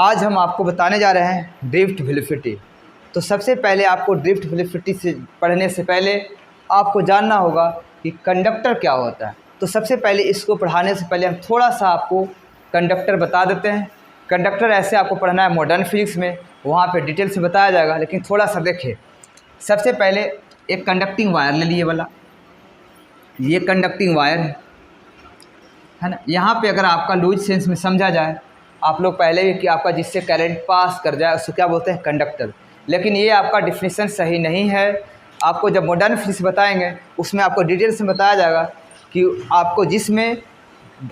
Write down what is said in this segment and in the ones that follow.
आज हम आपको बताने जा रहे हैं ड्रिफ्ट वेलोसिटी। तो सबसे पहले आपको ड्रिफ्ट वेलोसिटी से पढ़ने से पहले आपको जानना होगा कि कंडक्टर क्या होता है। तो सबसे पहले इसको पढ़ाने से पहले हम थोड़ा सा आपको कंडक्टर बता देते हैं। कंडक्टर ऐसे आपको पढ़ना है मॉडर्न फिजिक्स में, वहाँ पे डिटेल से बताया जाएगा, लेकिन थोड़ा सा देखिए। सबसे पहले एक कंडक्टिंग वायर ले लिए वाला, ये कंडक्टिंग वायर है ना। यहाँ पे अगर आपका लूज सेंस में समझा जाए, आप लोग पहले भी कि आपका जिससे करंट पास कर जाए उसको क्या बोलते हैं, कंडक्टर। लेकिन ये आपका डिफिनीशन सही नहीं है। आपको जब मॉडर्न फिजिक्स बताएंगे उसमें आपको डिटेल से बताया जाएगा कि आपको जिसमें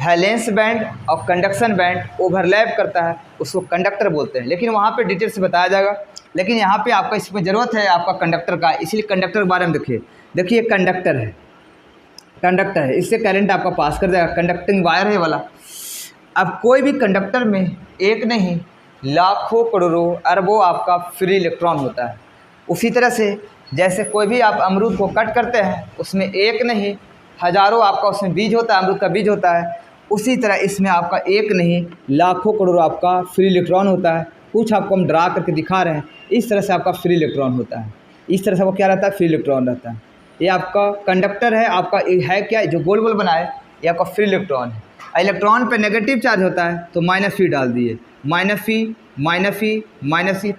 वैलेंस बैंड और कंडक्शन बैंड ओवरलैप करता है उसको कंडक्टर बोलते हैं, लेकिन वहाँ पे डिटेल से बताया जाएगा। लेकिन यहाँ पे आपका इसमें ज़रूरत है आपका कंडक्टर का, इसीलिए कंडक्टर के बारे में देखिए कंडक्टर है, कंडक्टर है, इससे करंट आपका पास कर जाएगा, कंडक्टिंग वायर है वाला। अब कोई भी कंडक्टर में एक नहीं लाखों करोड़ों अरबों आपका फ्री इलेक्ट्रॉन होता है। उसी तरह से जैसे कोई भी आप अमरूद को कट करते हैं उसमें एक नहीं हज़ारों आपका उसमें बीज होता है, अमरूद का बीज होता है। उसी तरह इसमें आपका एक नहीं लाखों करोड़ों आपका फ्री इलेक्ट्रॉन होता है। कुछ आपको हम ड्रा करके दिखा रहे हैं, इस तरह से आपका फ्री इलेक्ट्रॉन होता है। इस तरह से वो क्या रहता है, फ्री इलेक्ट्रॉन रहता है। ये आपका कंडक्टर है, आपका है क्या, जो गोल गोल बना है ये आपका फ्री इलेक्ट्रॉन है। इलेक्ट्रॉन पे नेगेटिव चार्ज होता है तो -e डाल दिए, -e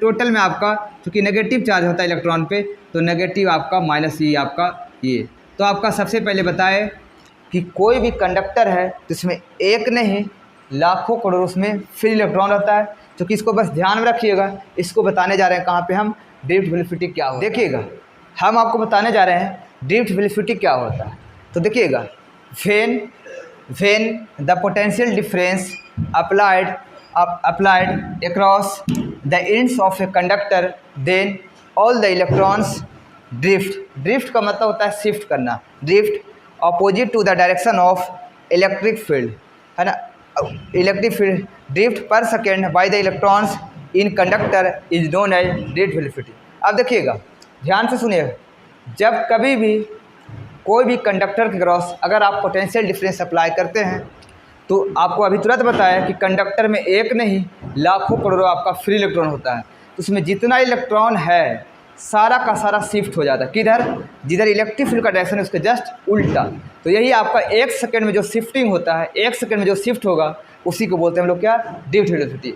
टोटल में आपका, चूँकि नेगेटिव चार्ज होता है इलेक्ट्रॉन पे तो नेगेटिव आपका -e आपका ये। तो आपका सबसे पहले बताए कि कोई भी कंडक्टर है तो इसमें एक नहीं लाखों करोड़ उसमें फ्री इलेक्ट्रॉन रहता है। क्योंकि इसको बस ध्यान में रखिएगा, इसको बताने जा रहे हैं कहाँ पे हम ड्रिफ्ट वेलोसिटी क्या हो। देखिएगा हम आपको बताने जा रहे हैं ड्रिफ्ट वेलोसिटी क्या होता है। तो देखिएगा when the potential difference applied across the ends of a conductor, then all the electrons drift का मतलब होता है शिफ्ट करना, drift opposite to the direction of electric field है ना। Electric field drift per second by the electrons in conductor is known as drift velocity। अब देखिएगा ध्यान से सुनिएगा, जब कभी भी कोई भी कंडक्टर के क्रॉस अगर आप पोटेंशियल डिफरेंस अप्लाई करते हैं तो आपको अभी तुरंत बताया कि कंडक्टर में एक नहीं लाखों करोड़ों आपका फ्री इलेक्ट्रॉन होता है। तो उसमें जितना इलेक्ट्रॉन है सारा का सारा शिफ्ट हो जाता है, किधर, जिधर इलेक्ट्रिक फील्ड का डायरेक्शन है उसके जस्ट उल्टा। तो यही आपका एक सेकंड में जो शिफ्टिंग होता है, एक सेकंड में जो शिफ्ट होगा उसी को बोलते हैं हम लोग क्या, ड्रिफ्ट वेलोसिटी।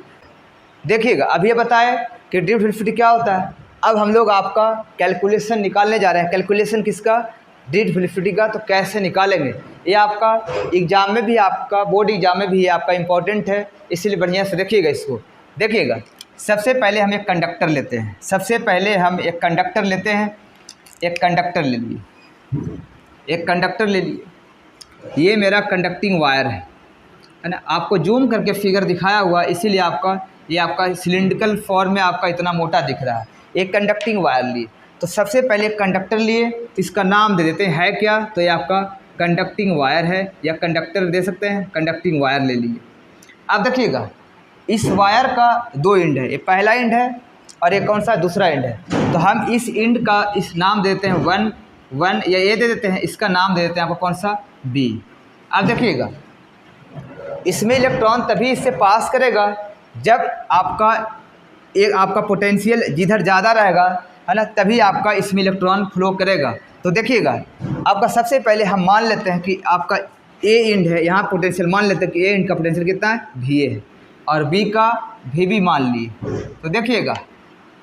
देखिएगा अभी ये बताए कि ड्रिफ्ट वेलोसिटी क्या होता है। अब हम लोग आपका कैलकुलेशन निकालने जा रहे हैं। कैलकुलेशन किसका, ड्रिफ्ट वेलोसिटी का। तो कैसे निकालेंगे, ये आपका एग्ज़ाम में भी, आपका बोर्ड एग्ज़ाम में भी ये आपका इंपॉर्टेंट है, इसीलिए बढ़िया से देखिएगा इसको। देखिएगा सबसे पहले हम एक कंडक्टर लेते हैं, सबसे पहले हम एक कंडक्टर लेते हैं। एक कंडक्टर ले लिए, एक कंडक्टर ले लिए, ये मेरा कंडक्टिंग वायर है ना। आपको जूम करके फिगर दिखाया हुआ इसीलिए आपका ये आपका सिलिंड्रिकल फॉर्म में आपका इतना मोटा दिख रहा है। एक कंडक्टिंग वायर लिए, तो सबसे पहले कंडक्टर लिए, इसका नाम दे देते हैं, है क्या, तो ये आपका कंडक्टिंग वायर है या कंडक्टर दे सकते हैं, कंडक्टिंग वायर ले लिए। अब देखिएगा इस वायर का दो एंड है, ये पहला एंड है और ये कौन सा दूसरा एंड है। तो हम इस एंड का इस नाम देते हैं 1 या ये दे देते हैं, इसका नाम दे देते हैं आपको कौन सा, B। अब देखिएगा इसमें इलेक्ट्रॉन तभी इससे पास करेगा जब आपका पोटेंशियल जिधर ज़्यादा रहेगा है ना, तभी आपका इसमें इलेक्ट्रॉन फ्लो करेगा। तो देखिएगा आपका सबसे पहले हम मान लेते हैं कि आपका ए एंड है, यहाँ पोटेंशियल मान लेते हैं कि ए एंड का पोटेंशियल कितना है, VA है, और B का VB मान लिए। तो देखिएगा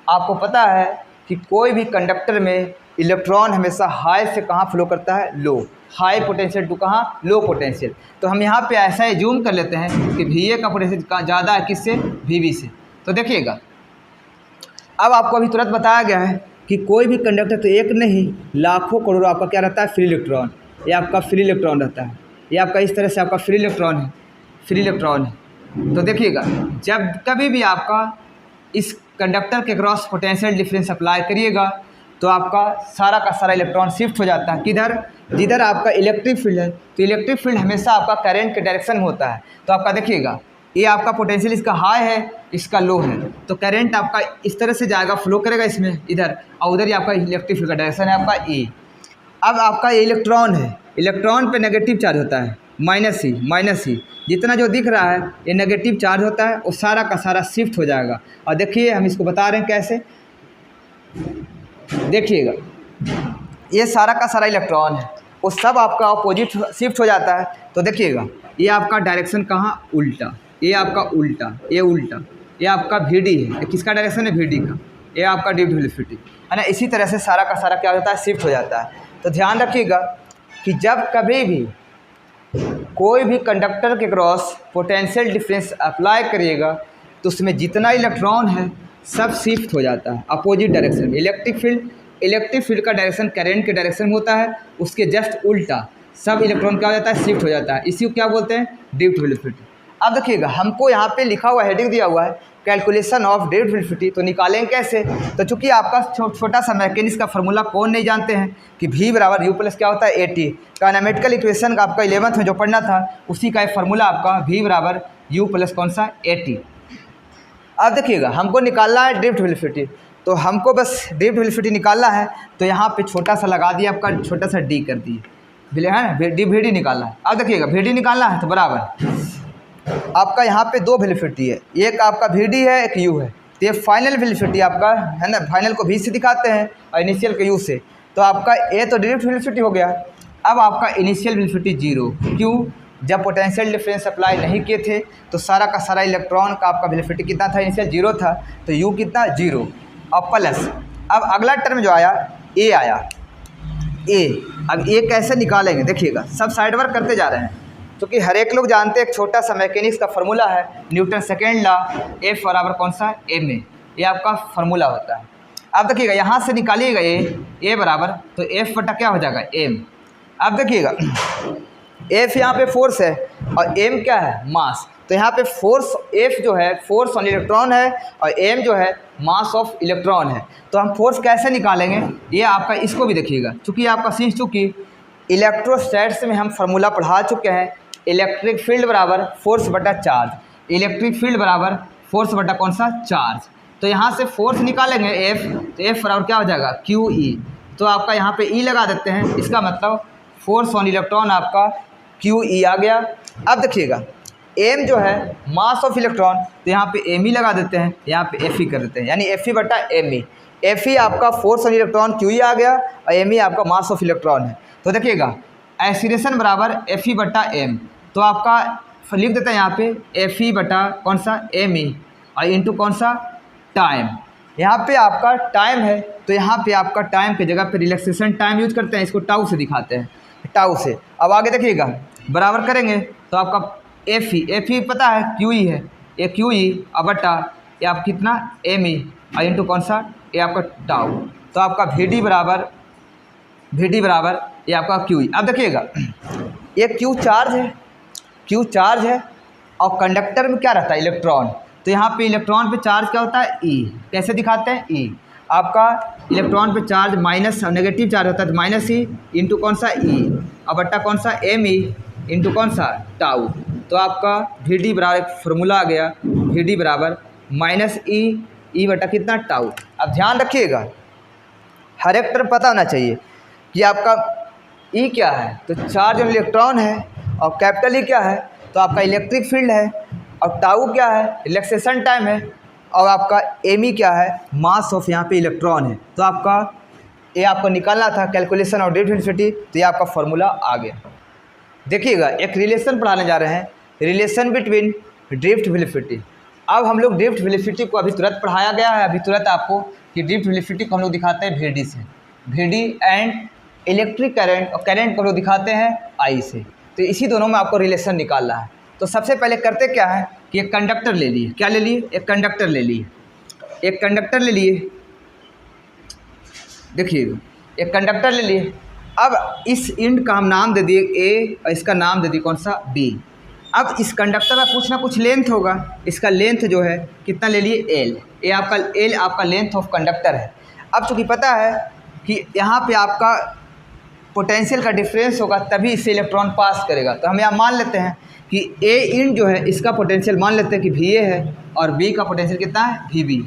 आपको पता है कि कोई भी कंडक्टर में इलेक्ट्रॉन हमेशा हाई से कहाँ फ्लो करता है, लो, हाई पोटेंशियल टू कहाँ, लो पोटेंशियल। तो हम यहाँ पे ऐसा ही जूम कर लेते हैं कि VA का पोटेंशियल ज़्यादा है किससे, VB से। तो देखिएगा अब आपको अभी तुरंत बताया गया है कि कोई भी कंडक्टर तो एक नहीं लाखों करोड़ों आपका क्या रहता है, फ्री इलेक्ट्रॉन। ये आपका फ्री इलेक्ट्रॉन रहता है, ये आपका इस तरह से आपका फ्री इलेक्ट्रॉन है, फ्री इलेक्ट्रॉन है। तो देखिएगा जब कभी भी आपका इस कंडक्टर के क्रॉस पोटेंशियल डिफरेंस अप्लाई करिएगा तो आपका सारा का सारा इलेक्ट्रॉन शिफ्ट हो जाता है, किधर, जिधर आपका इलेक्ट्रिक फील्ड है। तो इलेक्ट्रिक फील्ड हमेशा आपका करंट के डायरेक्शन में होता है। तो आपका देखिएगा ये आपका पोटेंशियल इसका हाई है, इसका लो है, तो करंट आपका इस तरह से जाएगा, फ्लो करेगा इसमें इधर, और उधर ही आपका इलेक्ट्रिक फील्ड का डायरेक्शन है आपका E। अब आपका ये इलेक्ट्रॉन है, इलेक्ट्रॉन पे नेगेटिव चार्ज होता है, माइनस सी जितना जो दिख रहा है ये नेगेटिव चार्ज होता है वो सारा का सारा शिफ्ट हो जाएगा। और देखिए हम इसको बता रहे हैं कैसे, देखिएगा ये सारा का सारा इलेक्ट्रॉन है वो सब आपका अपोजिट शिफ्ट हो जाता है। तो देखिएगा ये आपका डायरेक्शन कहाँ, उल्टा, ये आपका उल्टा, ये उल्टा, ये आपका VD है, ये किसका डायरेक्शन है, VD का, ये आपका ड्रिफ्ट वेलोसिटी है ना। इसी तरह से सारा का सारा क्या होता है, शिफ्ट हो जाता है। तो ध्यान रखिएगा कि जब कभी भी कोई भी कंडक्टर के क्रॉस पोटेंशियल डिफरेंस अप्लाई करिएगा तो उसमें जितना इलेक्ट्रॉन है सब शिफ्ट हो जाता है अपोजिट डायरेक्शन में। इलेक्ट्रिक फील्ड का डायरेक्शन करंट के डायरेक्शन में होता है, उसके जस्ट उल्टा सब इलेक्ट्रॉन क्या हो जाता है, शिफ्ट हो जाता है। इसी को क्या बोलते हैं, ड्रिफ्ट वेलोसिटी। अब देखिएगा हमको यहाँ पे लिखा हुआ हेडिंग दिया हुआ है कैलकुलेशन ऑफ ड्रिफ्ट वेलोसिटी, तो निकालेंगे कैसे। तो चूंकि आपका छोटा सा मैकेनिक्स का फार्मूला कौन नहीं जानते हैं कि V बराबर U प्लस क्या होता है AT, काइनेमेटिकल इक्वेशन का आपका 11th में जो पढ़ना था उसी का एक फार्मूला आपका V बराबर U प्लस कौन सा AT। अब देखिएगा हमको निकालना है ड्रिफ्ट वेलोसिटी, तो हमको बस ड्रिफ्ट वेलोसिटी निकालना है। तो यहाँ पे छोटा सा लगा दिया, आपका छोटा सा D कर दिए, है ना, VD निकालना है। अब देखिएगा VD निकालना है तो बराबर आपका यहाँ पे दो वेलोसिटी है, एक आपका VD है एक U है। तो ये फाइनल वेलोसिटी आपका है ना, फाइनल को V से दिखाते हैं और इनिशियल को U से। तो आपका ये तो ड्रिफ्ट वेलोसिटी हो गया। अब आपका इनिशियल वेलोसिटी 0, क्यों, जब पोटेंशियल डिफरेंस अप्लाई नहीं किए थे तो सारा का सारा इलेक्ट्रॉन का आपका वेलोसिटी कितना था, इनिशियल 0 था, तो U कितना 0 और प्लस। अब अगला टर्म जो आया A आया, A। अब A कैसे निकालेंगे देखिएगा, सब साइड वर्क करते जा रहे हैं क्योंकि हर एक लोग जानते हैं एक छोटा सा मैकेनिक्स का फार्मूला है न्यूटन सेकेंड लॉ, F बराबर कौन सा m a, ये आपका फार्मूला होता है। अब देखिएगा यहाँ से निकालिएगा A बराबर, तो F बटा क्या हो जाएगा m। अब देखिएगा F यहाँ पे फोर्स है और m क्या है, मास। तो यहाँ पे फोर्स F जो है फोर्स ऑन इलेक्ट्रॉन है और m जो है मास ऑफ इलेक्ट्रॉन है। तो हम फोर्स कैसे निकालेंगे, ये आपका इसको भी देखिएगा, चूँकि आपका सीख चूँकि इलेक्ट्रोस्टैटिक्स में हम फार्मूला पढ़ा चुके हैं, इलेक्ट्रिक फील्ड बराबर फोर्स बटा चार्ज, इलेक्ट्रिक फील्ड बराबर फोर्स बटा कौन सा, चार्ज। तो यहाँ से फोर्स निकालेंगे F, तो F बराबर क्या हो जाएगा QE। तो आपका यहाँ पे E लगा देते हैं, इसका मतलब फोर्स ऑन इलेक्ट्रॉन आपका QE आ गया। अब देखिएगा m जो है मास ऑफ इलेक्ट्रॉन, तो यहाँ पे m ही लगा देते हैं, यहाँ पे Fe कर देते हैं, यानी Fe बटा me। Fe आपका फोर्स ऑन इलेक्ट्रॉन QE आ गया और me आपका मास ऑफ इलेक्ट्रॉन है। तो देखिएगा एक्सीलरेशन बराबर Fe बटा m, तो आपका लिख देते हैं यहाँ पे Fe बटा कौन सा me और इंटू कौन सा टाइम। यहाँ पे आपका टाइम है तो यहाँ पे आपका टाइम की जगह पे रिलैक्सेशन टाइम यूज करते हैं, इसको टाउ से दिखाते हैं, टाउ से। अब आगे देखिएगा बराबर करेंगे तो आपका Fe पता है QE है, ये QE अब बटा ये आप कितना me और इंटू कौन सा ये आपका टाउ। तो आपका VD बराबर ये आपका QE। अब देखिएगा ये Q चार्ज है और कंडक्टर में क्या रहता है, इलेक्ट्रॉन। तो यहाँ पे इलेक्ट्रॉन पे चार्ज क्या होता है, E। कैसे दिखाते हैं, E। आपका इलेक्ट्रॉन पे चार्ज माइनस और नेगेटिव चार्ज होता है तो माइनस E इंटू कौन सा E और बट्टा कौन सा me इंटू कौन सा टाउ। तो आपका VD बराबर एक फार्मूला आ गया, VD बराबर माइनस E बटा कितना टाउ। अब ध्यान रखिएगा हर एक तरफ पता होना चाहिए कि आपका E क्या है, तो चार्ज ऑन इलेक्ट्रॉन है, और कैपिटल E क्या है तो आपका इलेक्ट्रिक फील्ड है, और टाउ क्या है रिलैक्सेशन टाइम है, और आपका me क्या है मास ऑफ यहाँ पे इलेक्ट्रॉन है। तो आपका ये आपको निकालना था कैलकुलेशन ऑफ ड्रिफ्ट वेलोसिटी, तो ये आपका फार्मूला आ गया। देखिएगा एक रिलेशन पढ़ाने जा रहे हैं, रिलेशन बिटवीन ड्रिफ्ट वेलोसिटी। अब हम लोग ड्रिफ्ट वेलोसिटी को अभी तुरंत पढ़ाया गया है, अभी तुरंत आपको कि ड्रिफ्ट वेलोसिटी को हम लोग दिखाते हैं VD से, VD एंड इलेक्ट्रिक करंट, और करंट को लोग दिखाते हैं I से। तो इसी दोनों में आपको रिलेशन निकालना है। तो सबसे पहले करते क्या है कि एक कंडक्टर ले लिए, क्या ले लिए, एक कंडक्टर ले लिए, एक कंडक्टर ले लिए, देखिए एक कंडक्टर ले लिए। अब इस एंड का हम नाम दे दिए A और इसका नाम दे दिए कौन सा B। अब इस कंडक्टर का कुछ ना कुछ लेंथ होगा, इसका लेंथ जो है कितना ले लिए L, ये आपका L आपका लेंथ ऑफ कंडक्टर है। अब चूँकि पता है कि यहाँ पे आपका पोटेंशियल का डिफरेंस होगा तभी इससे इलेक्ट्रॉन पास करेगा, तो हम यहाँ मान लेते हैं कि A इन जो है इसका पोटेंशियल मान लेते हैं कि VA है और B का पोटेंशियल कितना है VB।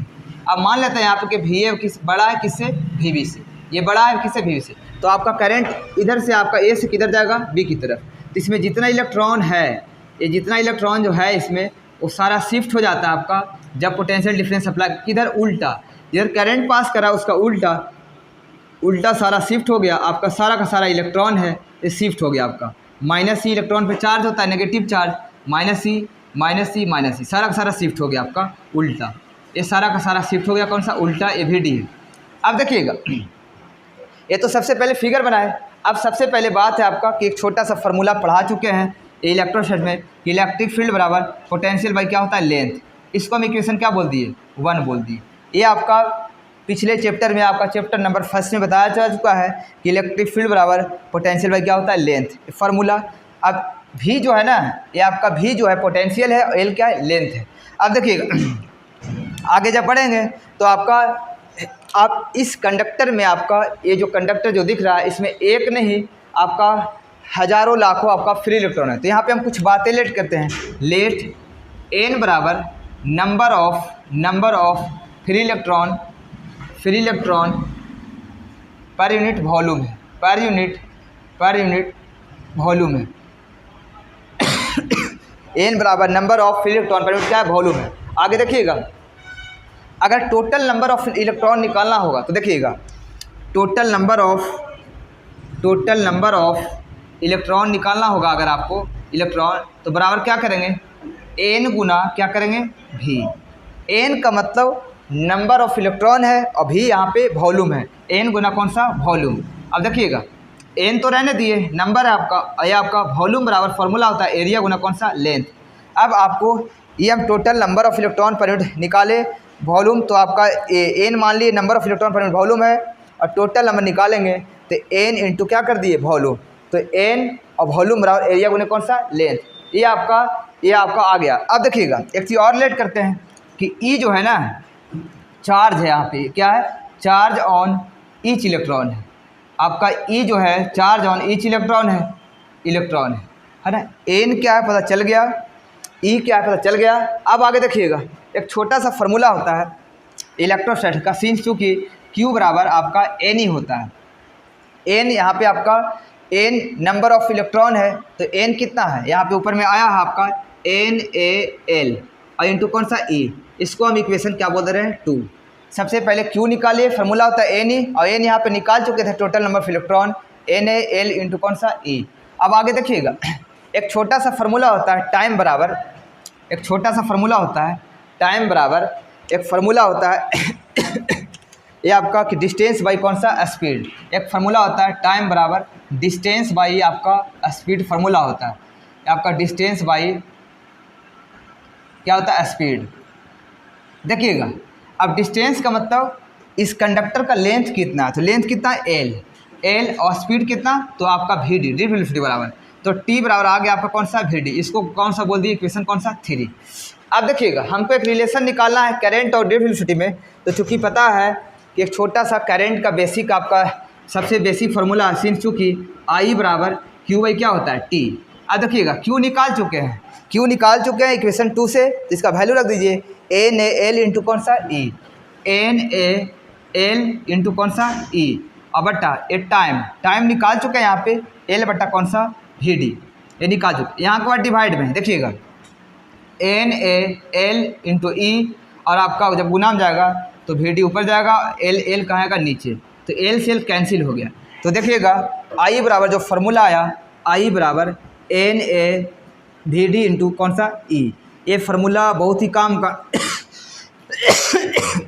अब मान लेते हैं यहाँ पे कि VA किस बड़ा है किससे, VB से, ये बड़ा है किससे, VB से। तो आपका करंट इधर से आपका A से किधर जाएगा, B की तरफ। तो इसमें जितना इलेक्ट्रॉन है, ये जितना इलेक्ट्रॉन जो है इसमें वो सारा शिफ्ट हो जाता है आपका जब पोटेंशियल डिफरेंस अप्लाई, किधर उल्टा, इधर करंट पास करा उसका उल्टा सारा शिफ्ट हो गया, आपका सारा का सारा इलेक्ट्रॉन है ये शिफ्ट हो गया आपका। माइनस सी इलेक्ट्रॉन पे चार्ज होता है, नेगेटिव चार्ज, माइनस सी सारा का सारा शिफ्ट हो गया आपका उल्टा, ये सारा का सारा शिफ्ट हो गया कौन सा, उल्टा, ये भी डी है। अब देखिएगा ये तो सबसे पहले फिगर बनाए। अब सबसे पहले बात है आपका कि एक छोटा सा फार्मूला पढ़ा चुके हैं इलेक्ट्रोस्टैटिक्स में कि इलेक्ट्रिक फील्ड बराबर पोटेंशियल बाई क्या होता है, लेंथ। इसको हम इक्वेशन क्या बोल दिए, 1 बोल दिए। ये आपका पिछले चैप्टर में, आपका चैप्टर नंबर 1 में बताया जा चुका है कि इलेक्ट्रिक फील्ड बराबर पोटेंशियल बाई क्या होता है, लेंथ, फार्मूला। अब भी जो है ना, ये आपका भी जो है पोटेंशियल है और एल क्या है, लेंथ है। अब देखिएगा आगे जब पढ़ेंगे तो आपका, आप इस कंडक्टर में आपका ये जो कंडक्टर जो दिख रहा है इसमें एक नहीं आपका हज़ारों लाखों आपका फ्री इलेक्ट्रॉन है। तो यहाँ पे हम कुछ बातें लेट करते हैं। लेट एन बराबर number of free electron per unit volume है, पर यूनिट वॉल्यूम है। एन बराबर number of free electron per unit क्या है, वॉल्यूम है। आगे देखिएगा अगर टोटल नंबर ऑफ इलेक्ट्रॉन निकालना होगा तो देखिएगा टोटल नंबर ऑफ इलेक्ट्रॉन निकालना होगा अगर आपको इलेक्ट्रॉन, तो बराबर क्या करेंगे, एन गुना क्या करेंगे, भी। एन का मतलब नंबर ऑफ इलेक्ट्रॉन है और भी यहाँ पे वॉल्यूम है, एन गुना कौन सा, वॉल्यूम। अब देखिएगा एन तो रहने दिए, नंबर है आपका, ये आपका वॉल्यूम बराबर फार्मूला होता है एरिया गुना कौन सा, लेंथ। अब आपको ये हम total number of electron per unit निकाले, वॉल्यूम तो आपका एन मान लिए number of electron per unit volume है, और टोटल नंबर निकालेंगे तो एन इंटू क्या कर दिए, वॉल्यूम। तो एन और वॉल्यूम बराबर एरिया गुने कौन सा, लेंथ। ये आपका आ गया। अब देखिएगा एक चीज़ और लेट करते हैं कि ई जो है ना, चार्ज है, यहाँ पे क्या है, चार्ज ऑन ईच इलेक्ट्रॉन है। आपका ई जो है चार्ज ऑन ईच इलेक्ट्रॉन है ना। एन क्या है पता चल गया, ई क्या है पता चल गया। अब आगे देखिएगा एक छोटा सा फार्मूला होता है इलेक्ट्रोस्टैटिक्स का, सिंस चूँकि क्यू बराबर आपका एन ही होता है। एन यहाँ पे आपका एन नंबर ऑफ इलेक्ट्रॉन है, तो एन कितना है, यहाँ पे ऊपर में आया है आपका NaL और इंटू कौन सा ई। इसको हम इक्वेशन क्या बोल रहे हैं, 2। सबसे पहले क्यू निकालिए, फार्मूला होता है एन ई, और एन यहाँ पे निकाल चुके थे total number of electron, NaL into कौन सा ई। अब आगे देखिएगा एक छोटा सा फार्मूला होता है टाइम बराबर, एक फार्मूला होता है ये आपका कि डिस्टेंस बाई कौन सा, स्पीड। एक फार्मूला होता है टाइम बराबर डिस्टेंस बाई आपका स्पीड, फार्मूला होता है आपका डिस्टेंस बाई क्या होता है, स्पीड। देखिएगा अब डिस्टेंस का मतलब इस कंडक्टर का लेंथ कितना है, तो लेंथ कितना है, एल और स्पीड कितना, तो आपका वी डी वेलोसिटी बराबर, तो टी बराबर आ गया आपका कौन सा, वी डी। इसको कौन सा बोल दिए, इक्वेशन कौन सा, 3। अब देखिएगा हमको एक रिलेशन निकालना है करंट और वेलोसिटी में, तो चूँकि पता है कि एक छोटा सा करंट का बेसिक आपका सबसे बेसिक फार्मूला, सिंस चूँकि आई बराबर क्यू बाई क्या होता है, टी। अब देखिएगा क्यू निकाल चुके हैं इक्वेशन 2 से, तो इसका वैल्यू रख दीजिए NaL इंटू कौन सा, ई, NaL इंटू कौन सा, ई, और बट्टा ए टाइम निकाल चुके हैं यहाँ पे, एल बट्टा कौन सा, Vd, ये निकाल चुके। यहाँ के बाद डिवाइड में देखिएगा NaL इंटू ई, और आपका जब गुना में जाएगा तो Vd ऊपर जाएगा, एल कहाँ आएगा, नीचे, तो एल से एल कैंसिल हो गया। तो देखिएगा आई बराबर जो फार्मूला आया, आई बराबर NaVd इंटू कौन सा, ई। ये फार्मूला बहुत ही काम का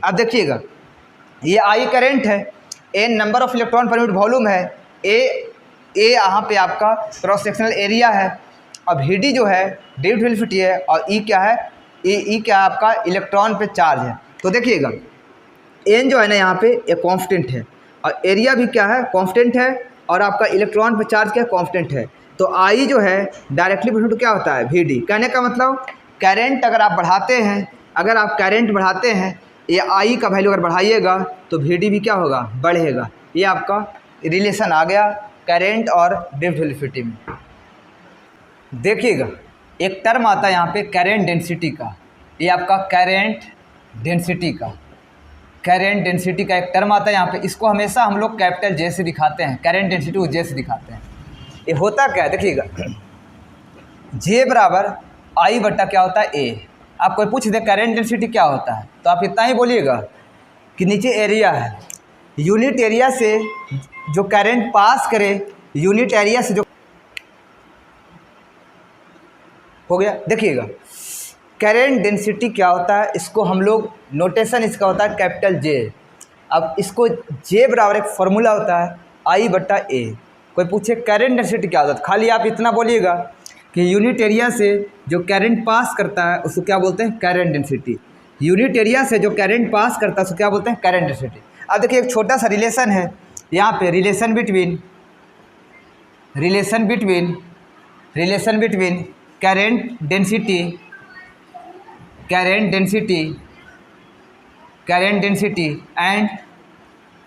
अब देखिएगा ये आई करंट है, n number of electron per unit volume है, ए यहाँ पे आपका क्रॉस सेक्शनल एरिया है, और Vd जो है डिफ्यूज वेलोसिटी है, और ई क्या है, ई क्या है आपका इलेक्ट्रॉन पे चार्ज है। तो देखिएगा एन जो है ना यहाँ पे एक कांस्टेंट है, और एरिया भी क्या है, कांस्टेंट है, और आपका इलेक्ट्रॉन पे चार्ज क्या है, कांस्टेंट है। तो आई जो है डायरेक्टली प्रोपोर्शनल क्या होता है, Vd। कहने का मतलब करंट अगर आप बढ़ाते हैं, ये आई का वैल्यू अगर बढ़ाइएगा तो Vd भी क्या होगा, बढ़ेगा। ये आपका रिलेशन आ गया करंट और डिफ्यूज वेलोसिटी में। देखिएगा एक टर्म आता है यहाँ पे करंट डेंसिटी का, ये आपका करंट डेंसिटी का एक टर्म आता है यहाँ पे। इसको हमेशा हम लोग कैपिटल जे से दिखाते हैं, करंट डेंसिटी को जे से दिखाते हैं। ये होता क्या है देखिएगा, जे बराबर आई बट्टा क्या होता है ए। आप कोई पूछ दे करंट डेंसिटी क्या होता है तो आप इतना ही बोलिएगा कि नीचे एरिया है, यूनिट एरिया से जो करंट पास करे, यूनिट एरिया से जो हो गया। देखिएगा करंट डेंसिटी क्या होता है, इसको हम लोग नोटेशन इसका होता है कैपिटल जे। अब इसको जे बराबर एक फॉर्मूला होता है आई बट्टा ए। कोई पूछे करंट डेंसिटी क्या होता है, खाली आप इतना बोलिएगा कि यूनिट एरिया से जो करंट पास करता है उसको क्या बोलते हैं, करंट डेंसिटी। यूनिट एरिया से जो करंट पास करता है उसको क्या बोलते हैं, करंट डेंसिटी। अब देखिए एक छोटा सा रिलेशन है यहाँ पे, relation between current density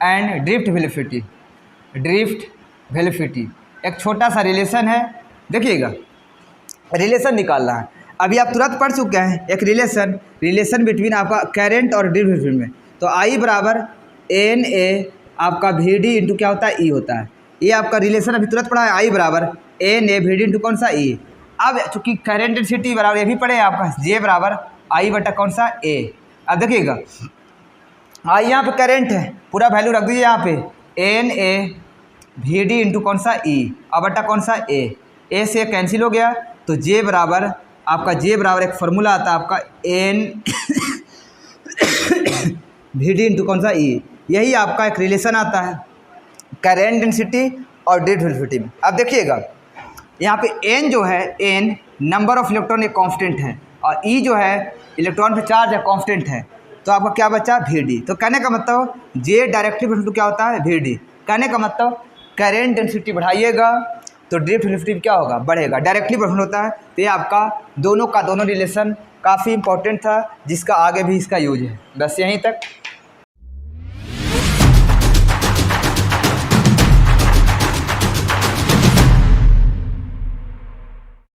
and drift velocity. एक छोटा सा रिलेशन है, देखिएगा रिलेशन निकालना है। अभी आप तुरंत पढ़ चुके हैं एक रिलेशन बिटवीन आपका करंट और ड्रिफ्ट वेलोसिटी में। तो आई बराबर एन ए आपका वी डी इंटू क्या होता है, ई होता है। ये आपका रिलेशन अभी तुरंत पढ़ा है, आई बराबर n A v d into कौन सा, ई। अब चूंकि करंट डेंसिटी बराबर ये भी पढ़े हैं आपका जे बराबर आई बटा कौन सा, ए। अब देखिएगा आई यहाँ पे करंट है, पूरा वैल्यू रख दीजिए यहाँ पे n A v d into कौन सा, ई, और बटा कौन सा, ए से कैंसिल हो गया। तो जे बराबर आपका जे बराबर एक फार्मूला आता है आपका एन वी डी इंटू कौन सा, ई। यही आपका एक रिलेशन आता है करंट डेंसिटी और ड्रिफ्ट वेलोसिटी में। अब देखिएगा यहाँ पे एन जो है, एन नंबर ऑफ इलेक्ट्रॉन एक कांस्टेंट है, और ई जो है इलेक्ट्रॉन पे चार्ज है, कांस्टेंट है। तो आपका क्या बचा, वी डी। तो कहने का मतलब जे डायरेक्टली प्रोपोर्शनल क्या होता है, वी डी। कहने का मतलब करंट डेंसिटी बढ़ाइएगा तो ड्रिफ्ट वेलोसिटी क्या होगा, बढ़ेगा, डायरेक्टली प्रोपोर्शनल होता है। तो ये आपका दोनों का दोनों रिलेशन काफ़ी इंपॉर्टेंट था, जिसका आगे भी इसका यूज है। बस यहीं तक।